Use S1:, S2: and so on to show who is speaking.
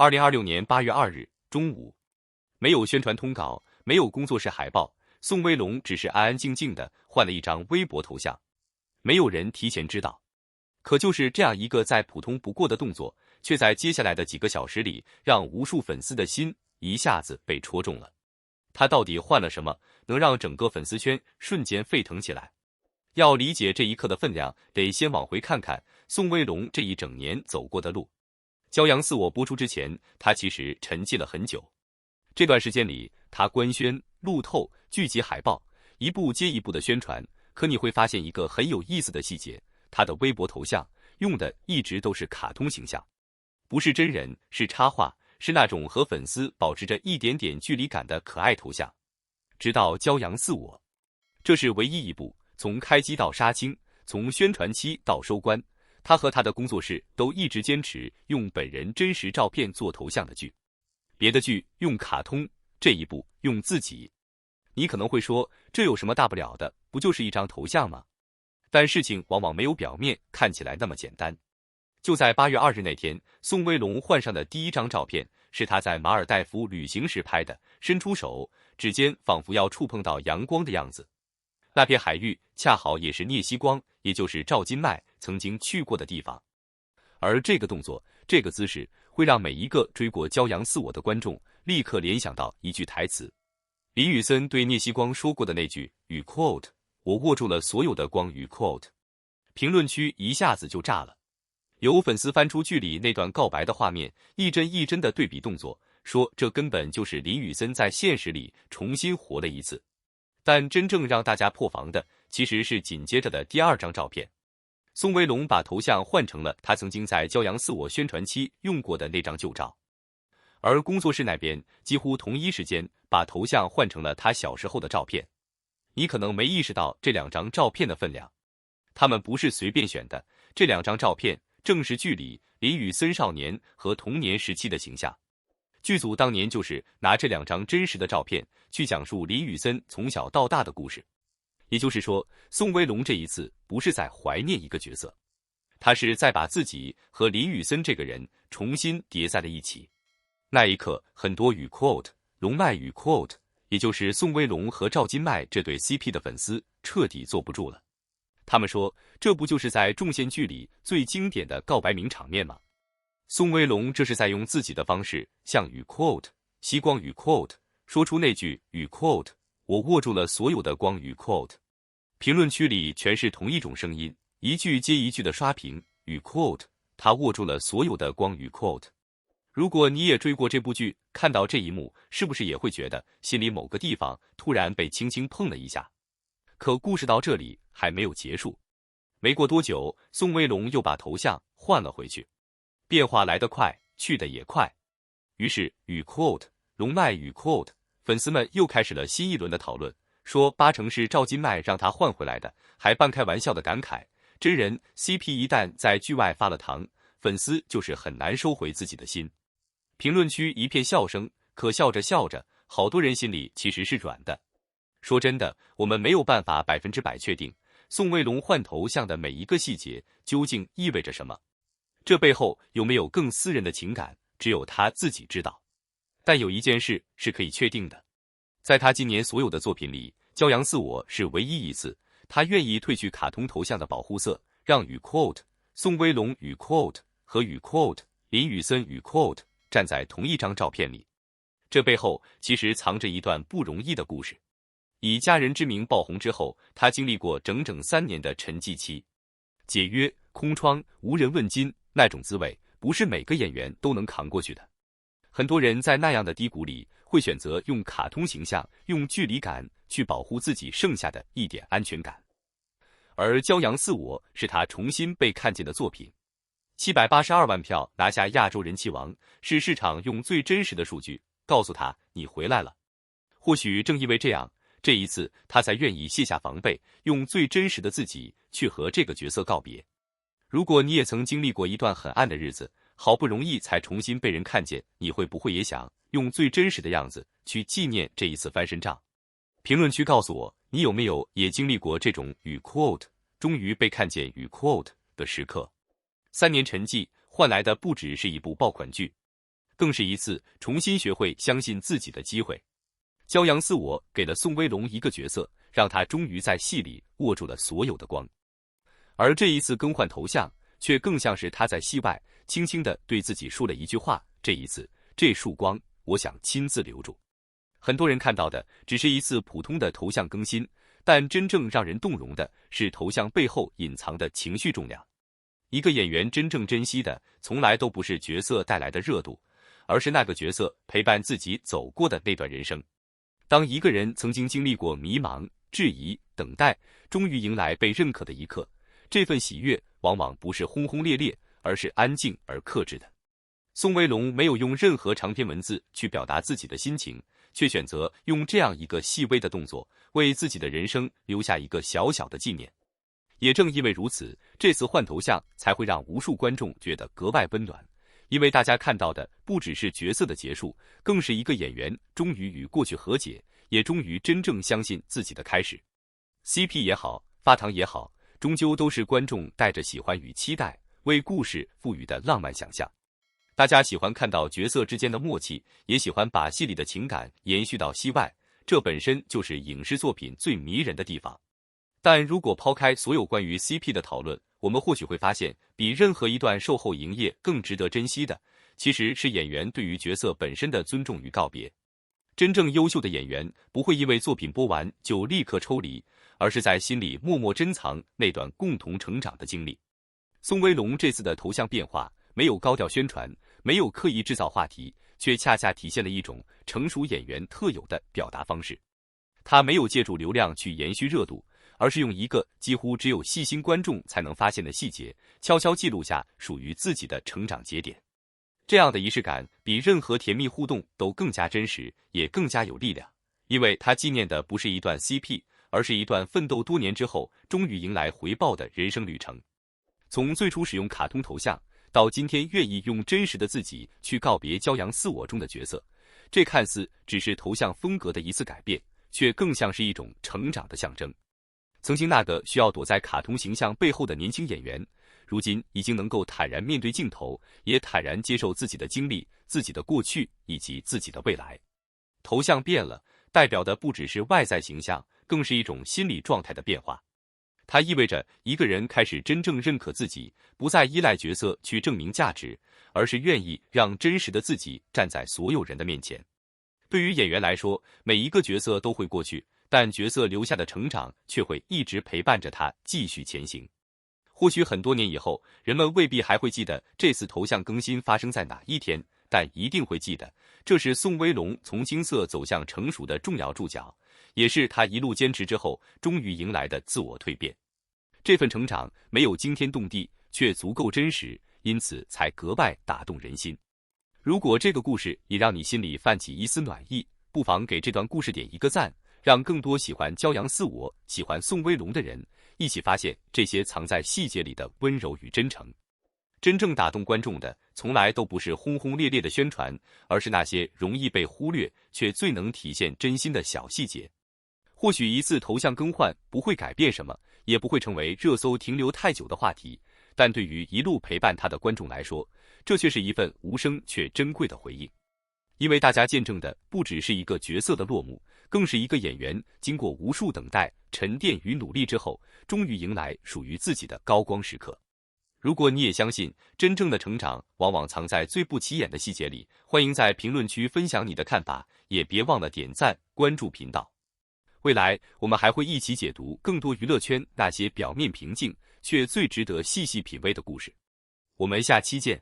S1: 2026年8月2日中午，没有宣传通稿，没有工作室海报，宋威龙只是安安静静的换了一张微博头像，没有人提前知道。可就是这样一个再普通不过的动作，却在接下来的几个小时里，让无数粉丝的心一下子被戳中了。他到底换了什么，能让整个粉丝圈瞬间沸腾起来？要理解这一刻的分量，得先往回看看宋威龙这一整年走过的路。骄阳似我播出之前，他其实沉寂了很久。这段时间里，他官宣、路透、剧集海报，一部接一部的宣传。可你会发现一个很有意思的细节，他的微博头像用的一直都是卡通形象，不是真人，是插画，是那种和粉丝保持着一点点距离感的可爱头像。直到骄阳似我，这是唯一一部从开机到杀青，从宣传期到收官，他和他的工作室都一直坚持用本人真实照片做头像的剧。别的剧用卡通，这一部用自己。你可能会说，这有什么大不了的，不就是一张头像吗？但事情往往没有表面看起来那么简单。就在8月2日那天，宋威龙换上的第一张照片是他在马尔代夫旅行时拍的，伸出手，指尖仿佛要触碰到阳光的样子。那片海域恰好也是聂锡光，也就是赵今麦曾经去过的地方。而这个动作，这个姿势，会让每一个追过骄阳似我的观众立刻联想到一句台词，李宇森对聂锡光说过的那句与 quote， 我握住了所有的光与 quote。 评论区一下子就炸了，有粉丝翻出剧里那段告白的画面，一帧一帧的对比动作，说这根本就是李宇森在现实里重新活了一次。但真正让大家破防的，其实是紧接着的第二张照片。宋威龙把头像换成了他曾经在骄阳似我宣传期用过的那张旧照，而工作室那边几乎同一时间把头像换成了他小时候的照片。你可能没意识到这两张照片的分量，他们不是随便选的，这两张照片正是剧里李宇森少年和童年时期的形象。剧组当年就是拿这两张真实的照片去讲述李宇森从小到大的故事。也就是说，宋威龙这一次不是在怀念一个角色，他是在把自己和李宇森这个人重新叠在了一起。那一刻，很多与 quote 龙脉与 quote， 也就是宋威龙和赵今麦这对 CP 的粉丝彻底坐不住了。他们说，这不就是在重线剧里最经典的告白名场面吗？宋威龙这是在用自己的方式向与 quote 锡光与 quote 说出那句与 quote， 我握住了所有的光与 quote。 评论区里全是同一种声音，一句接一句的刷屏与 quote， 他握住了所有的光与 quote。 如果你也追过这部剧，看到这一幕，是不是也会觉得心里某个地方突然被轻轻碰了一下？可故事到这里还没有结束。没过多久，宋威龙又把头像换了回去，变化来得快，去得也快。于是与 quote 龙脉与 quote 粉丝们又开始了新一轮的讨论，说八成是赵今麦让他换回来的，还半开玩笑的感慨，真人 CP 一旦在剧外发了糖，粉丝就是很难收回自己的心。评论区一片笑声，可笑着笑着，好多人心里其实是软的。说真的，我们没有办法100%确定宋威龙换头像的每一个细节究竟意味着什么，这背后有没有更私人的情感，只有他自己知道。但有一件事是可以确定的，在他今年所有的作品里，骄阳似我是唯一一次他愿意褪去卡通头像的保护色，让与 quote 宋威龙与 quote 和与 quote 林宇森与 quote 站在同一张照片里。这背后其实藏着一段不容易的故事。以家人之名爆红之后，他经历过整整3年的沉寂期，解约、空窗、无人问津，那种滋味不是每个演员都能扛过去的。很多人在那样的低谷里，会选择用卡通形象、用距离感去保护自己剩下的一点安全感。而骄阳似我是他重新被看见的作品，782万票拿下亚洲人气王，是市场用最真实的数据告诉他你回来了。或许正因为这样，这一次他才愿意卸下防备，用最真实的自己去和这个角色告别。如果你也曾经历过一段很暗的日子，好不容易才重新被人看见，你会不会也想用最真实的样子去纪念这一次翻身仗？评论区告诉我，你有没有也经历过这种与 quote 终于被看见与 quote 的时刻？3年沉寂换来的不只是一部爆款剧，更是一次重新学会相信自己的机会。骄阳似我给了宋威龙一个角色，让他终于在戏里握住了所有的光。而这一次更换头像，却更像是他在戏外轻轻地对自己说了一句话：这一次，这束光，我想亲自留住。很多人看到的只是一次普通的头像更新，但真正让人动容的是头像背后隐藏的情绪重量。一个演员真正珍惜的，从来都不是角色带来的热度，而是那个角色陪伴自己走过的那段人生。当一个人曾经经历过迷茫、质疑、等待，终于迎来被认可的一刻，这份喜悦往往不是轰轰烈烈，而是安静而克制的。宋威龙没有用任何长篇文字去表达自己的心情，却选择用这样一个细微的动作，为自己的人生留下一个小小的纪念。也正因为如此，这次换头像才会让无数观众觉得格外温暖，因为大家看到的不只是角色的结束，更是一个演员终于与过去和解，也终于真正相信自己的开始。CP 也好，发糖也好，终究都是观众带着喜欢与期待，为故事赋予的浪漫想象。大家喜欢看到角色之间的默契，也喜欢把戏里的情感延续到戏外，这本身就是影视作品最迷人的地方。但如果抛开所有关于 CP 的讨论，我们或许会发现，比任何一段售后营业更值得珍惜的，其实是演员对于角色本身的尊重与告别。真正优秀的演员不会因为作品播完就立刻抽离，而是在心里默默珍藏那段共同成长的经历。宋威龙这次的头像变化，没有高调宣传，没有刻意制造话题，却恰恰体现了一种成熟演员特有的表达方式。他没有借助流量去延续热度，而是用一个几乎只有细心观众才能发现的细节，悄悄记录下属于自己的成长节点。这样的仪式感比任何甜蜜互动都更加真实，也更加有力量，因为它纪念的不是一段 CP， 而是一段奋斗多年之后终于迎来回报的人生旅程。从最初使用卡通头像，到今天愿意用真实的自己去告别骄阳似我中的角色，这看似只是头像风格的一次改变，却更像是一种成长的象征。曾经那个需要躲在卡通形象背后的年轻演员，如今已经能够坦然面对镜头，也坦然接受自己的经历、自己的过去以及自己的未来。头像变了，代表的不只是外在形象，更是一种心理状态的变化。它意味着一个人开始真正认可自己，不再依赖角色去证明价值，而是愿意让真实的自己站在所有人的面前。对于演员来说，每一个角色都会过去，但角色留下的成长却会一直陪伴着他继续前行。或许很多年以后，人们未必还会记得这次头像更新发生在哪一天，但一定会记得，这是宋威龙从青涩走向成熟的重要注脚，也是他一路坚持之后终于迎来的自我蜕变。这份成长没有惊天动地，却足够真实，因此才格外打动人心。如果这个故事也让你心里泛起一丝暖意，不妨给这段故事点一个赞，让更多喜欢骄阳似我、喜欢宋威龙的人一起发现这些藏在细节里的温柔与真诚。真正打动观众的，从来都不是轰轰烈烈的宣传，而是那些容易被忽略却最能体现真心的小细节。或许一次头像更换不会改变什么，也不会成为热搜停留太久的话题，但对于一路陪伴他的观众来说，这却是一份无声却珍贵的回应。因为大家见证的不只是一个角色的落幕，更是一个演员经过无数等待、沉淀与努力之后，终于迎来属于自己的高光时刻。如果你也相信真正的成长往往藏在最不起眼的细节里，欢迎在评论区分享你的看法，也别忘了点赞、关注频道。未来我们还会一起解读更多娱乐圈那些表面平静却最值得细细品味的故事。我们下期见。